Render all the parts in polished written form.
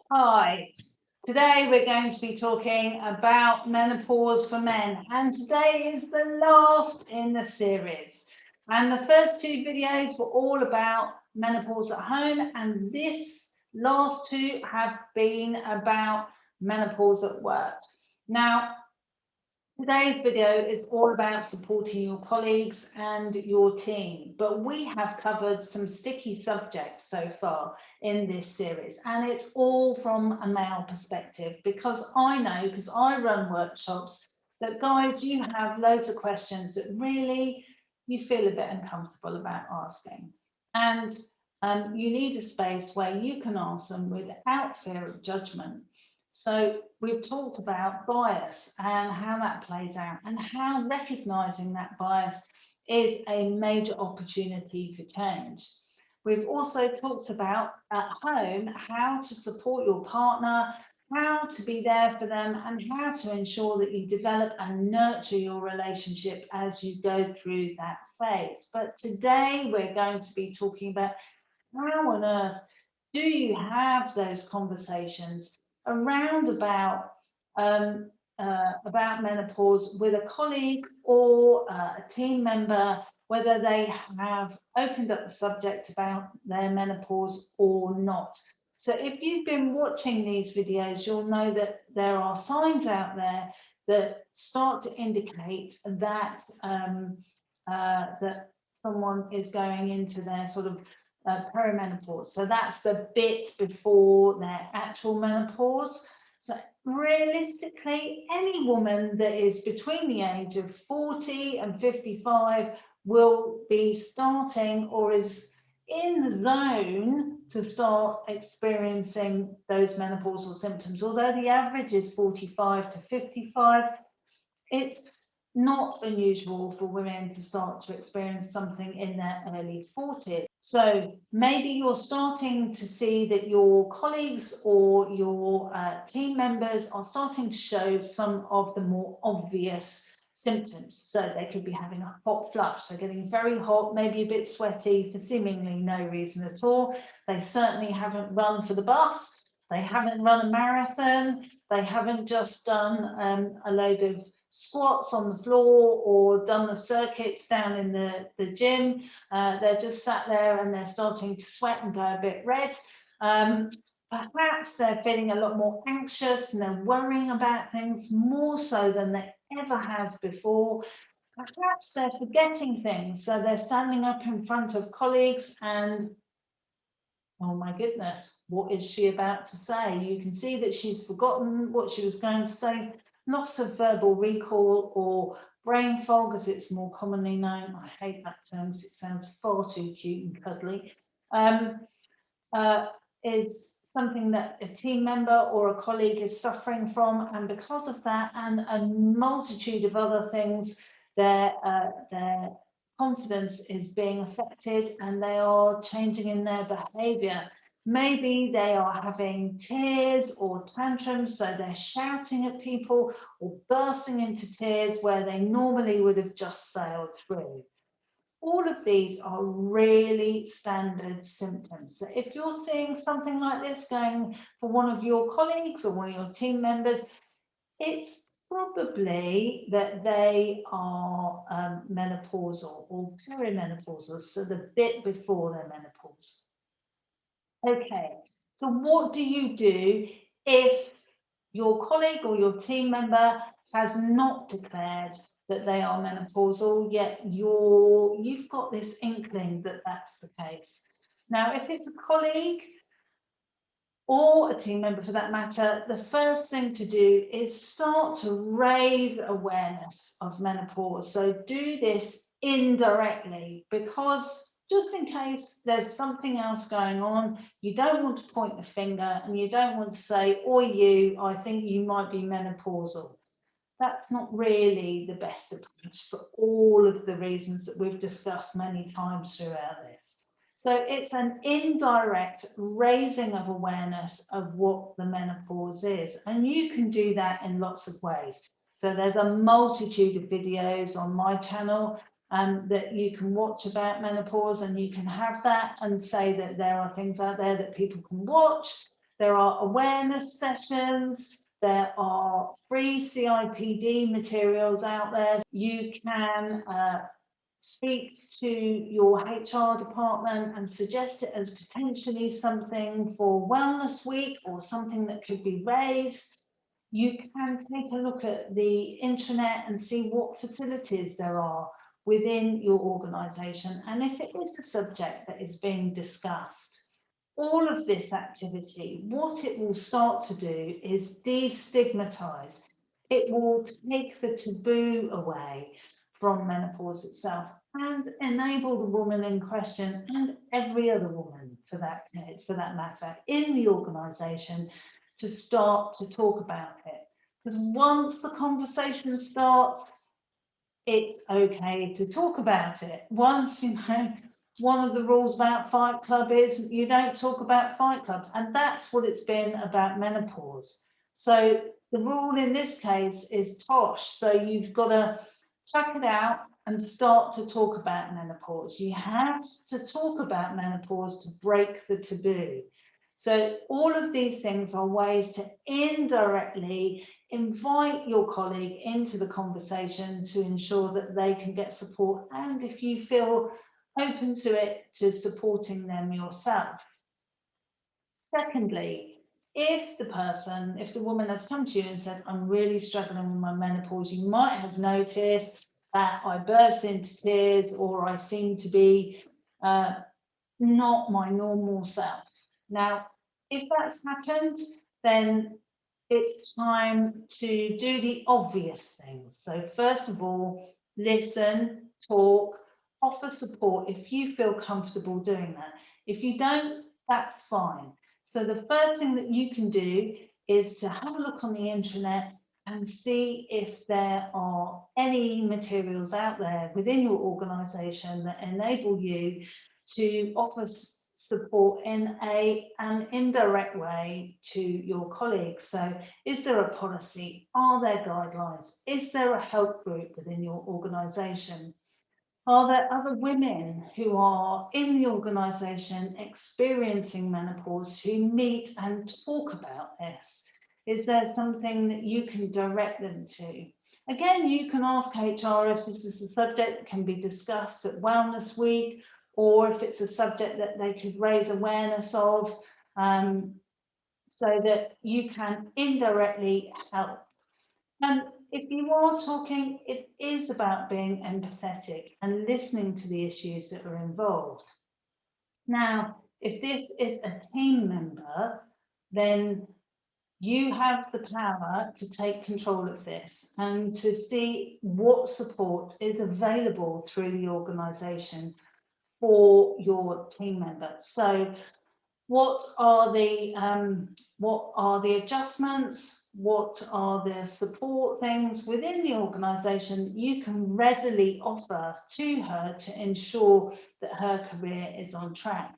Hi, today we're going to be talking about menopause for men, and today is the last in the series. And the first two videos were all about menopause at home, and this last two have been about menopause at work. Now, today's video is all about supporting your colleagues and your team, but we have covered some sticky subjects so far in this series, and it's all from a male perspective because I know, because I run workshops, that guys, you have loads of questions that really you feel a bit uncomfortable about asking. And you need a space where you can ask them without fear of judgment. So we've talked about bias and how that plays out and how recognizing that bias is a major opportunity for change. We've also talked about at home how to support your partner, how to be there for them, and how to ensure that you develop and nurture your relationship as you go through that phase. But today we're going to be talking about how on earth do you have those conversations around about menopause with a colleague or a team member, whether they have opened up the subject about their menopause or not. So if you've been watching these videos, you'll know that there are signs out there that start to indicate that someone is going into their sort of perimenopause. So that's the bit before their actual menopause. So realistically, any woman that is between the age of 40 and 55 will be starting or is in the zone to start experiencing those menopausal symptoms. Although the average is 45 to 55, it's not unusual for women to start to experience something in their early 40s. So maybe you're starting to see that your colleagues or your team members are starting to show some of the more obvious symptoms. So they could be having a hot flush, so getting very hot, maybe a bit sweaty for seemingly no reason at all. They certainly haven't run for the bus. They haven't run a marathon. They haven't just done a load of squats on the floor or done the circuits down in the gym. They're just sat there and they're starting to sweat and go a bit red. Perhaps they're feeling a lot more anxious and they're worrying about things more so than they ever have before. Perhaps they're forgetting things, so they're standing up in front of colleagues and, oh my goodness, what is she about to say? You can see that she's forgotten what she was going to say. Loss of verbal recall or brain fog, as it's more commonly known. I hate that term because it sounds far too cute and cuddly. Um, uh, is something that a team member or a colleague is suffering from, and because of that and a multitude of other things, their confidence is being affected and they are changing in their behaviour. Maybe they are having tears or tantrums, so they're shouting at people or bursting into tears where they normally would have just sailed through. All of these are really standard symptoms. So if you're seeing something like this going for one of your colleagues or one of your team members, it's probably that they are menopausal or perimenopausal, so the bit before their menopause. Okay, so what do you do if your colleague or your team member has not declared that they are menopausal, yet you've got this inkling that that's the case? Now, if it's a colleague or a team member for that matter, the first thing to do is start to raise awareness of menopause. So do this indirectly because just in case there's something else going on, you don't want to point the finger and you don't want to say, or you, I think you might be menopausal. That's not really the best approach for all of the reasons that we've discussed many times throughout this. So it's an indirect raising of awareness of what the menopause is. And you can do that in lots of ways. So there's a multitude of videos on my channel that you can watch about menopause, and you can have that and say that there are things out there that people can watch There are awareness sessions. There are free CIPD materials out there. You can speak to your HR department and suggest it as potentially something for Wellness Week or something that could be raised. You can take a look at the intranet and see what facilities there are within your organisation and if it is a subject that is being discussed. All of this activity, what it will start to do is destigmatise. It will take the taboo away from menopause itself and enable the woman in question and every other woman for that matter in the organisation to start to talk about it. Because once the conversation starts, it's okay to talk about it. Once, one of the rules about Fight Club is you don't talk about Fight Club, and that's what it's been about menopause. So the rule in this case is tosh. So you've got to chuck it out and start to talk about menopause. You have to talk about menopause to break the taboo. So all of these things are ways to indirectly invite your colleague into the conversation to ensure that they can get support, and if you feel open to it, to supporting them yourself. Secondly, if the woman has come to you and said, I'm really struggling with my menopause, you might have noticed that I burst into tears or I seem to be not my normal self. Now, if that's happened, then it's time to do the obvious things. So first of all, listen, talk, offer support if you feel comfortable doing that. If you don't, that's fine. So the first thing that you can do is to have a look on the intranet and see if there are any materials out there within your organisation that enable you to offer support in an indirect way to your colleagues. So is there a policy? Are there guidelines? Is there a help group within your organisation? Are there other women who are in the organisation experiencing menopause who meet and talk about this? Is there something that you can direct them to? Again, you can ask HR if this is a subject that can be discussed at Wellness Week, or if it's a subject that they could raise awareness of, so that you can indirectly help. And if you are talking, it is about being empathetic and listening to the issues that are involved. Now, if this is a team member, then you have the power to take control of this and to see what support is available through the organisation for your team member. So what are the adjustments? What are the support things within the organisation you can readily offer to her to ensure that her career is on track?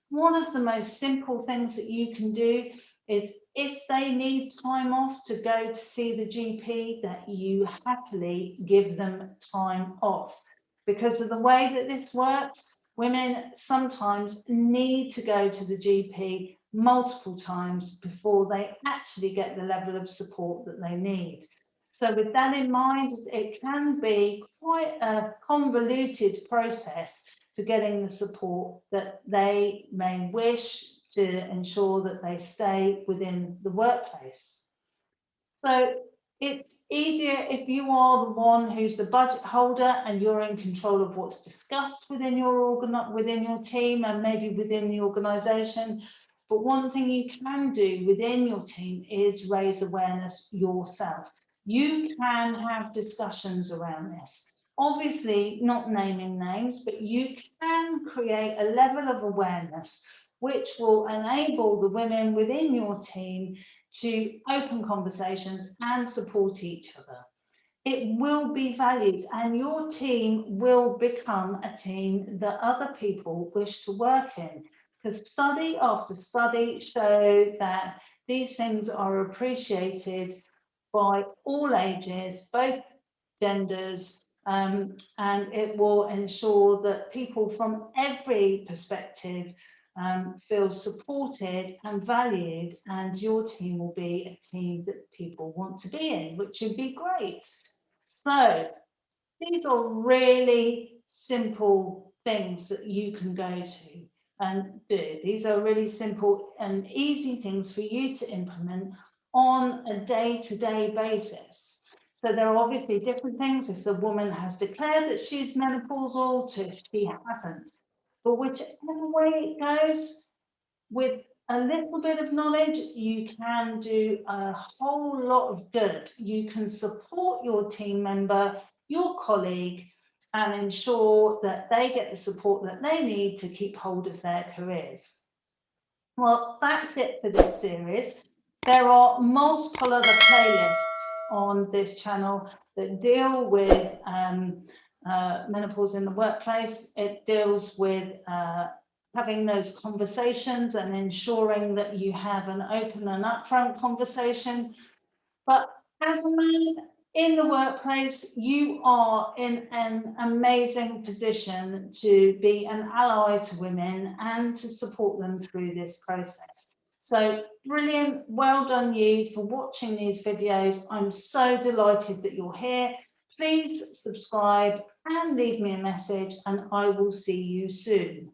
One of the most simple things that you can do is if they need time off to go to see the GP, that you happily give them time off. Because of the way that this works, women sometimes need to go to the GP multiple times before they actually get the level of support that they need. So with that in mind, it can be quite a convoluted process to getting the support that they may wish to ensure that they stay within the workplace. So it's easier if you are the one who's the budget holder and you're in control of what's discussed within your team and maybe within the organisation. But one thing you can do within your team is raise awareness yourself. You can have discussions around this. Obviously, not naming names, but you can create a level of awareness which will enable the women within your team to open conversations and support each other. It will be valued and your team will become a team that other people wish to work in, because study after study show that these things are appreciated by all ages, both genders, and it will ensure that people from every perspective feel supported and valued, and your team will be a team that people want to be in, which would be great. So these are really simple things that you can go to and do. These are really simple and easy things for you to implement on a day-to-day basis. So there are obviously different things if the woman has declared that she's menopausal to if she hasn't. But whichever way it goes, with a little bit of knowledge, you can do a whole lot of good. You can support your team member, your colleague, and ensure that they get the support that they need to keep hold of their careers. Well, that's it for this series. There are multiple other playlists on this channel that deal with menopause in the workplace. It deals with having those conversations and ensuring that you have an open and upfront conversation. But as a man in the workplace, you are in an amazing position to be an ally to women and to support them through this process. So brilliant, well done you for watching these videos. I'm so delighted that you're here. Please subscribe and leave me a message, and I will see you soon.